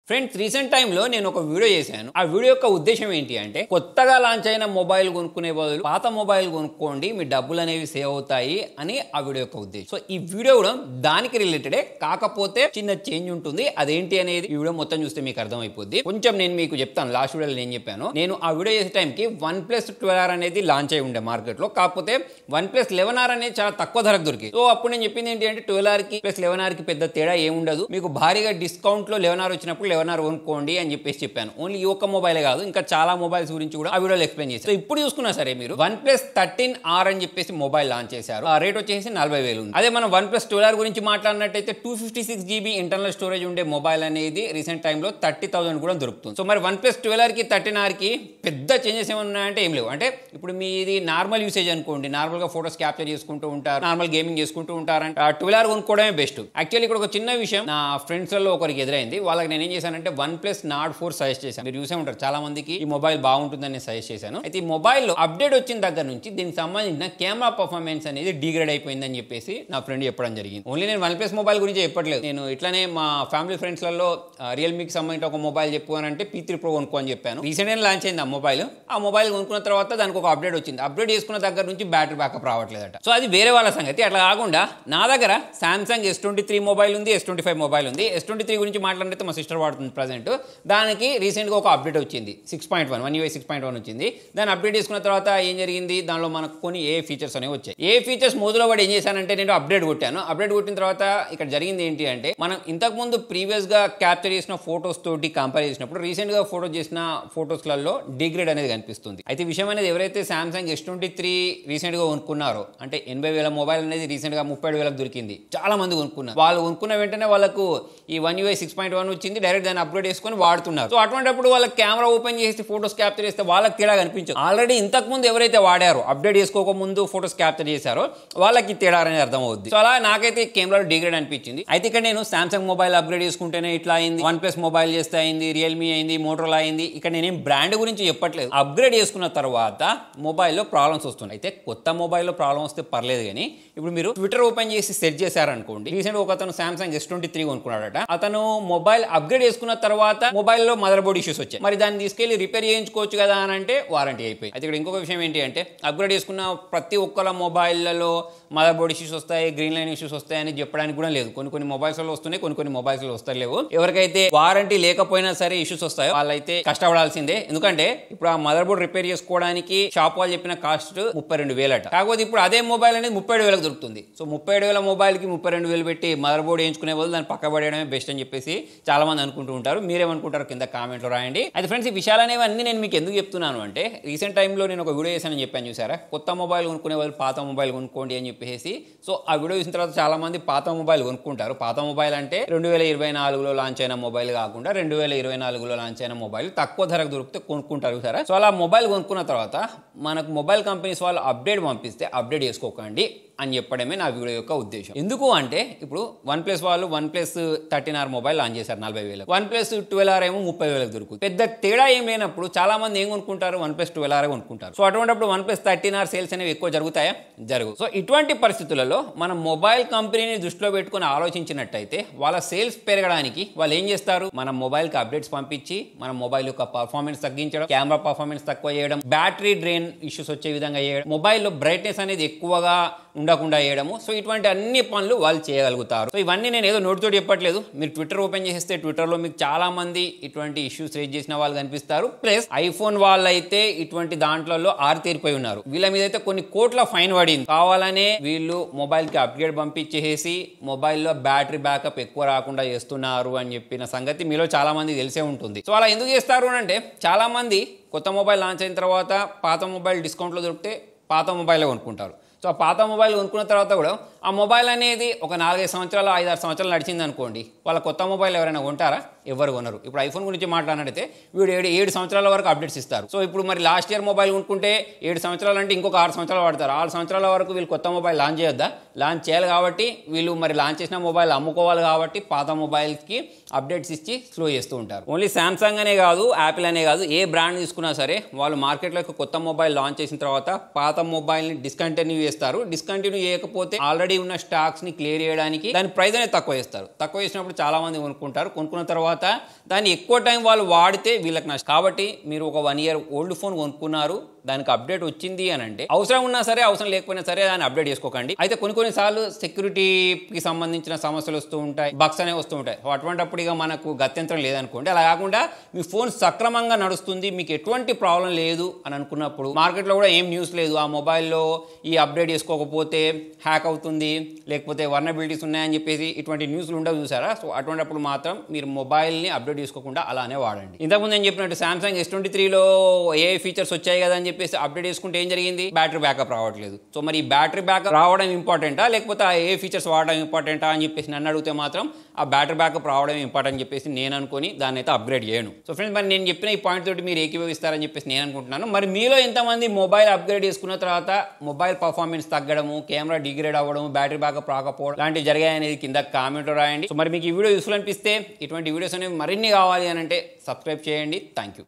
Friends recent టైంలో నేను ఒక వీడియో చేశాను. ఆ వీడియో యొక్క ఉద్దేశం ఏంటి అంటే, కొత్తగా లాంచ్ అయిన మొబైల్ కొనుక్కునే బదులు పాత మొబైల్ కొనుక్కోండి, మీ డబ్బులు అనేవి సేవ్ అవుతాయి అని ఆ వీడియో యొక్క ఉద్దేశం. సో ఈ వీడియో కూడా దానికి రిలేటెడే, కాకపోతే చిన్న చేంజ్ ఉంటుంది. అదేంటి అనేది ఈ వీడియో మొత్తం చూస్తే మీకు అర్థమైపోద్ది. కొంచెం నేను మీకు చెప్తాను. లాస్ట్ వీడియోలో నేను చెప్పాను, నేను ఆ వీడియో చేసే టైంకి OnePlus 12R అనేది లాంచ్ అయి ఉండే మార్కెట్లో. కాకపోతే OnePlus 11R అనేది చాలా తక్కువ ధరకు దొరికింది. సో అప్పుడు నేను చెప్పింది ఏంటి అంటే, 12R కి ప్లస్ 11R కి పెద్ద తేడా ఏముండదు, మీకు భారీగా డిస్కౌంట్ లో 11R వచ్చినప్పుడు 11R కొనుక్కోండి అని చెప్పేసి చెప్పాను. ఓన్లీ ఈ ఒక్క మొబైలే కాదు, ఇంకా చాలా మొబైల్స్ గురించి కూడా ఆ వీడియోలో ఎక్స్ప్లెయిన్ చేశాను. సో ఇప్పుడు చూసుకున్నా సరే, మీరు OnePlus 13R అని చెప్పేసి మొబైల్ లాంచ్ చేశారు. ఆ రేట్ వచ్చేసి 40,000 ఉంది. అదే మనం OnePlus 12R గురించి మాట్లాడినట్టయితే 256GB ఇంటర్నల్ స్టోరేజ్ ఉండే మొబైల్ అనేది రీసెంట్ టైంలో 30,000 కూడా దొరుకుతుంది. సో మరి OnePlus 12R కి 13R కి పెద్ద చేంజెస్ ఏమన్నాయంటే ఏం లేవు. అంటే ఇప్పుడు మీది నార్మల్ యూసేజ్ అనుకోండి, నార్మల్ గా ఫోటోస్ క్యాప్చర్ చేసుకుంటూ ఉంటారు, నార్మల్ గేమింగ్ చేసుకుంటూ ఉంటారంటే 12R కొనుక్కోవడమే బెస్ట్. యాక్చువల్లీ ఇక్కడ ఒక చిన్న విషయం నా ఫ్రెండ్స్ లో ఒకరికి ఎదురైంది. వాళ్ళకి నేను ఏం చేశానంటే OnePlus Nord 4 సజెస్ట్ చేశాను. మీరు చూసే ఉంటారు, చాలా మందికి ఈ మొబైల్ బాగుంటుందని సజెస్ట్ చేశాను. అయితే ఈ మొబైల్ లో అప్డేట్ వచ్చిన దగ్గర నుంచి దీనికి సంబంధించిన కెమెరా పర్ఫార్మెన్స్ అనేది డిగ్రేడ్ అయిపోయిందని చెప్పేసి నా ఫ్రెండ్ చెప్పడం జరిగింది. ఓన్లీ నేను OnePlus మొబైల్ గురించి చెప్పట్లేదు, నేను ఇట్లానే మా ఫ్యామిలీ ఫ్రెండ్స్ లలో రియల్మీకి సంబంధించిన ఒక మొబైల్ చెప్పు అని అంటే P3 Pro కొనుక్కో అని చెప్పాను. రీసెంట్ గా లాంచ్ అయింది ఆ మొబైల్ కొనుక్కున్న తర్వాత దానికి ఒక అప్డేట్ వచ్చింది. అప్డేట్ చేసుకున్న దగ్గర నుంచి బ్యాటరీ బ్యాకప్ రావట్లేదట. సో అది వేరే వాళ్ళ సంగతి. అట్లా కాకుండా నా దగ్గర Samsung S23 మొబైల్ ఉంది, S25 మొబైల్ ఉంది. S23 గురించి మాట్లాడితే మా సిస్టర్ వాడుతుంది ప్రజెంట్. దానికి రీసెంట్గా ఒక అప్డేట్ వచ్చింది, 6.1 One UI 6.1 వచ్చింది. దాన్ని అప్డేట్ చేసుకున్న తర్వాత ఏం జరిగింది, దానిలో మనకు కొన్ని ఏ ఫీచర్స్ అనేవి వచ్చాయి. ఏ ఫీచర్స్ మొదలు పడి ఏం చేశానంటే, నేను అప్డేట్ కొట్టాను. అప్డేట్ కొట్టిన తర్వాత ఇక్కడ జరిగింది ఏంటి అంటే, మనం ఇంతకుముందు ప్రీవియస్గా క్యాప్చర్ చేసిన ఫోటోస్ తోటి కంపేర్ చేసినప్పుడు రీసెంట్గా ఫోటో చేసిన ఫోటోస్లలో డిగ్రేడ్ అనేది కనిపిస్తుంది. అయితే విషయం అనేది, ఎవరైతే Samsung S23 రీసెంట్గా కొనుక్కున్నారో, అంటే 80,000 మొబైల్ అనేది రీసెంట్గా 37,000 దొరికింది. చాలా మంది కొనుక్కున్నారు. వాళ్ళు కొనుక్కున్న వెంటనే వాళ్ళకు ఈ One UI 6.1 వచ్చింది, డైరెక్ట్ దాన్ని అప్గ్రేడ్ చేసుకొని వాడుతున్నారు. సో అటువంటిప్పుడు వాళ్ళ కెమెరా ఓపెన్ చేసి ఫోటోస్ క్యాప్చర్ చేస్తే వాళ్ళకి తేడా కనిపించదు. ఆల్రెడీ ఇంతకు ముందు ఎవరైతే వాడారో, అప్డేట్ చేసుకోక ముందు ఫోటోస్ క్యాప్చర్ చేశారో, వాళ్ళకి తేడా అనేది అర్థమవుద్ది. సో అలా నాకైతే కెమెరాలో డిగ్రేడ్ అనిపించింది. అయితే ఇక్కడ నేను Samsung మొబైల్ అప్గ్రేడ్ చేసుకుంటేనే ఇట్లా అయింది, OnePlus మొబైల్ చేస్తే అయింది, రియల్మీ అయింది, మోటరోలా అయింది. ఇక్కడ నేనేం బ్రాండ్ గురించి చెప్పట్లేదు. అప్గ్రేడ్ చేసుకున్న తర్వాత మొబైల్లో ప్రాబ్లమ్స్ వస్తున్నాయి. అయితే కొత్త మొబైల్లో ప్రాబ్లమ్ వస్తే పర్లేదు, కానీ ఇప్పుడు మీరు ట్విట్టర్ ఓపెన్ చేసి సెర్చ్ చేశారనుకోండి, రీసెంట్ ఒక అతను Samsung S23 కొనుక్కున్నాడట. అతను మొబైల్ అప్గ్రేడ్ చేసుకున్న తర్వాత మొబైల్లో మదర్ బోర్డ్ ఇష్యూస్ వచ్చాయి. మరి దాన్ని తీసుకెళ్లి రిపేర్ చేయించుకోవచ్చు కదా అని అంటే వారంటీ అయిపోయింది. అయితే ఇక్కడ ఇంకొక విషయం ఏంటి అంటే, అప్గ్రేడ్ చేసుకున్న ప్రతి ఒక్కళ్ళ మొబైల్లలో మదర్ బోర్డ్ ఇష్యూస్ వస్తాయి, గ్రీన్ లైన్ ఇష్యూస్ వస్తాయి అని చెప్పడానికి కూడా లేదు. కొన్ని మొబైల్స్లో వస్తున్నాయి, కొన్ని మొబైల్స్లో వస్తలేవు. ఎవరికైతే వారంటీ లేకపోయినా సరే ఇష్యూస్ వస్తాయో వాళ్ళైతే కష్టపడాల్సిందే. ఎందుకంటే ఇప్పుడు ఆ మదర్ బోర్డ్ రిపేర్ చేసుకోవడానికి షాప్ వాళ్ళు చెప్పిన కాస్ట్ 32,000 అట. కాకపోతే ఇప్పుడు అదే మొబైల్ అనేది 37,000 దొరుకుతుంది. సో 37,000 మొబైల్కి 32,000 పెట్టి మదర్ బోర్డ్ వేయించుకునే వాళ్ళు దాన్ని పక్క పడేయడమే బెస్ట్ అని చెప్పేసి చాలా మంది అనుకుంటూ ఉంటారు. మీరేమనుకుంటారు కింద కామెంట్లో రాయండి. అయితే ఫ్రెండ్స్, ఈ విషయాలు అనేవి అన్ని నేను మీకు ఎందుకు చెప్తున్నాను అంటే, రీసెంట్ టైంలో నేను ఒక వీడియో చేశానని చెప్పాను చూసారా, కొత్త మొబైల్ కొనుక్కునే వాళ్ళు పాత మొబైల్ కొనుక్కోండి అని చెప్పేసి. సో ఆ వీడియో చూసిన తర్వాత చాలా మంది పాత మొబైల్ కొనుక్కుంటారు. పాత మొబైల్ అంటే 2024లో లాంచ్ అయిన మొబైల్ కాకుండా 2024లో లాంచ్ అయిన మొబైల్ తక్కువ ధరకు దొరికితే కొనుక్కుంటారు సరే. సో అలా మొబైల్ కొనుక్కున్న తర్వాత మనకు మొబైల్ కంపెనీస్ వాళ్ళు అప్డేట్ పంపిస్తే అప్డేట్ చేసుకోకండి అని చెప్పడమే నా వీడియో యొక్క ఉద్దేశం. ఎందుకు అంటే, ఇప్పుడు OnePlus వాళ్ళు OnePlus 13R మొబైల్ లాంచ్ చేశారు 40,000. OnePlus 12R ఏమో 30,000 దొరుకుతుంది. పెద్ద తేడా ఏం లేనప్పుడు చాలా మంది ఏం కొనుక్కుంటారు, OnePlus 12R కొనుక్కుంటారు. సో అటువంటిప్పుడు OnePlus 13R సేల్స్ అనేవి ఎక్కువ జరుగుతాయా? జరుగు. సో ఇటువంటి పరిస్థితులలో మనం మొబైల్ కంపెనీని దృష్టిలో పెట్టుకుని ఆలోచించినట్టయితే, వాళ్ళ సేల్స్ పెరగడానికి వాళ్ళు ఏం చేస్తారు, మన మొబైల్కి అప్డేట్స్ పంపించి మన మొబైల్ యొక్క పర్ఫార్మెన్స్ తగ్గించడం, కెమెరా పర్ఫార్మెన్స్ తక్కువ చేయడం, బ్యాటరీ డ్రైన్ ఇష్యూస్ వచ్చే విధంగా చేయడం, మొబైల్లో బ్రైట్నెస్ అనేది ఎక్కువగా ఉండకుండా చేయడము. సో ఇటువంటి అన్ని పనులు వాళ్ళు చేయగలుగుతారు. సో ఇవన్నీ నేను ఏదో నోటితో చెప్పట్లేదు. మీరు ట్విట్టర్ ఓపెన్ చేస్తే ట్విట్టర్లో మీకు చాలా మంది ఇటువంటి ఇష్యూస్ రేజ్ చేసిన వాళ్ళు కనిపిస్తారు. ప్లస్ ఐఫోన్ వాళ్ళైతే ఇటువంటి దాంట్లో ఆరితేరిపోయి ఉన్నారు. వీళ్ళ మీద అయితే కొన్ని కోట్ల ఫైన్ పడింది. కావాలనే వీళ్ళు మొబైల్కి అప్గ్రేడ్ పంపించేసి మొబైల్లో బ్యాటరీ బ్యాకప్ ఎక్కువ రాకుండా చేస్తున్నారు అని చెప్పిన సంగతి మీలో చాలా మంది తెలిసే ఉంటుంది. సో అలా ఎందుకు చేస్తారు అంటే, చాలా మంది కొత్త మొబైల్ లాంచ్ అయిన తర్వాత పాత మొబైల్ డిస్కౌంట్లో దొరికితే పాత మొబైల్ కొనుక్కుంటారు. సో ఆ పాత మొబైల్ కొనుక్కున్న తర్వాత కూడా ఆ మొబైల్ అనేది ఒక 4-5 సంవత్సరాలు 5-6 సంవత్సరాలు నడిచింది అనుకోండి, వాళ్ళ కొత్త మొబైల్ ఎవరైనా కొంటారా? ఎవరు కొనరు. ఇప్పుడు ఐఫోన్ గురించి మాట్లాడినట్టయితే వీడు 7 సంవత్సరాల వరకు అప్డేట్స్ ఇస్తారు. సో ఇప్పుడు మరి లాస్ట్ ఇయర్ మొబైల్ కొనుక్కుంటే 7 సంవత్సరాలు అంటే ఇంకొక 6 సంవత్సరాలు వాడతారు. 6 సంవత్సరాల వరకు వీళ్ళు కొత్త మొబైల్ లాంచ్ చేయొద్దా? లాంచ్ చేయాలి. కాబట్టి వీళ్ళు మరి లాంచ్ చేసిన మొబైల్ అమ్ముకోవాలి. కాబట్టి పాత మొబైల్కి అప్డేట్స్ ఇచ్చి స్లో చేస్తూ ఉంటారు. ఓన్లీ సామ్సంగ్ అనే కాదు, యాపిల్ అనే కాదు, ఏ బ్రాండ్ తీసుకున్నా సరే వాళ్ళు మార్కెట్లోకి కొత్త మొబైల్ లాంచ్ చేసిన తర్వాత పాత మొబైల్ని డిస్కంటిన్యూ చేస్తారు. డిస్కంటిన్యూ చేయకపోతే ఆల్రెడీ ఆల్రెడీ ఉన్న స్టాక్స్ ని క్లియర్ చేయడానికి దాని ప్రైస్ అనేది తక్కువ చేస్తారు. తక్కువ చేసినప్పుడు చాలా మంది కొనుక్కుంటారు. కొనుక్కున్న తర్వాత దాన్ని ఎక్కువ టైం వాళ్ళు వాడితే వీళ్ళకి నష్టం. కాబట్టి మీరు ఒక 1 year ఓల్డ్ ఫోన్ కొనుక్కున్నారు, దానికి అప్డేట్ వచ్చింది అని అంటే అవసరం ఉన్నా సరే అవసరం లేకపోయినా సరే దాన్ని అప్డేట్ చేసుకోకండి. అయితే కొన్ని సార్లు సెక్యూరిటీకి సంబంధించిన సమస్యలు వస్తూ ఉంటాయి, బగ్స్ అనేవి వస్తూ ఉంటాయి. అటువంటిప్పుడు ఇక మనకు గత్యంతరం లేదనుకోండి. అలా కాకుండా మీ ఫోన్ సక్రమంగా నడుస్తుంది, మీకు ఎటువంటి ప్రాబ్లం లేదు అని అనుకున్నప్పుడు, మార్కెట్లో కూడా ఏం న్యూస్ లేదు ఆ మొబైల్లో ఈ అప్డేట్ చేసుకోకపోతే హ్యాక్ అవుతుంది లేకపోతే వర్నబిలిటీస్ ఉన్నాయని చెప్పేసి ఇటువంటి న్యూస్లు ఉండవు చూసారా. సో అటువంటిప్పుడు మాత్రం మీరు మొబైల్ని అప్డేట్ చేసుకోకుండా అలానే వాడండి. ఇంతకుముందు నేను చెప్పినట్టు Samsung S23లో ఏ ఫీచర్స్ వచ్చాయి కదా అని చెప్పేసి అప్డేట్ చేసుకుంటే ఏం జరిగింది, బ్యాటరీ బ్యాకప్ రావట్లేదు. సో మరి ఈ బ్యాటరీ బ్యాకప్ రావడం ఇంపార్టెంటా లేకపోతే ఆ ఏ ఫీచర్స్ వాడడం ఇంపార్టెంటా అని చెప్పేసి నన్ను అడిగితే మాత్రం ఆ బ్యాటరీ బ్యాకప్ రావడం ఇంపార్టెంట్ అని చెప్పేసి నేను అనుకుని దాన్ని అయితే అప్గ్రేడ్ చేయను. సో ఫ్రెండ్స్, మరి నేను చెప్పిన ఈ పాయింట్ తోటి మీరు ఏకీభవిస్తారని చెప్పేసి నేను అనుకుంటున్నాను. మరి మీలో ఎంతమంది మొబైల్ అప్గ్రేడ్ చేసుకున్న తర్వాత మొబైల్ పర్ఫార్మెన్స్ తగ్గడము, కెమెరా డిగ్రేడ్ అవ్వడం, బ్యాటరీ బ్యాకప్ రాకపోవడం లాంటివి జరిగాయనేది కింద కామెంట్లో రాయండి. సో మరి మీకు ఈ వీడియో యూస్ఫుల్ అనిపిస్తే ఇటువంటి వీడియోస్ అనేవి మరిన్ని కావాలి అని అంటే సబ్స్క్రైబ్ చేయండి. Thank you.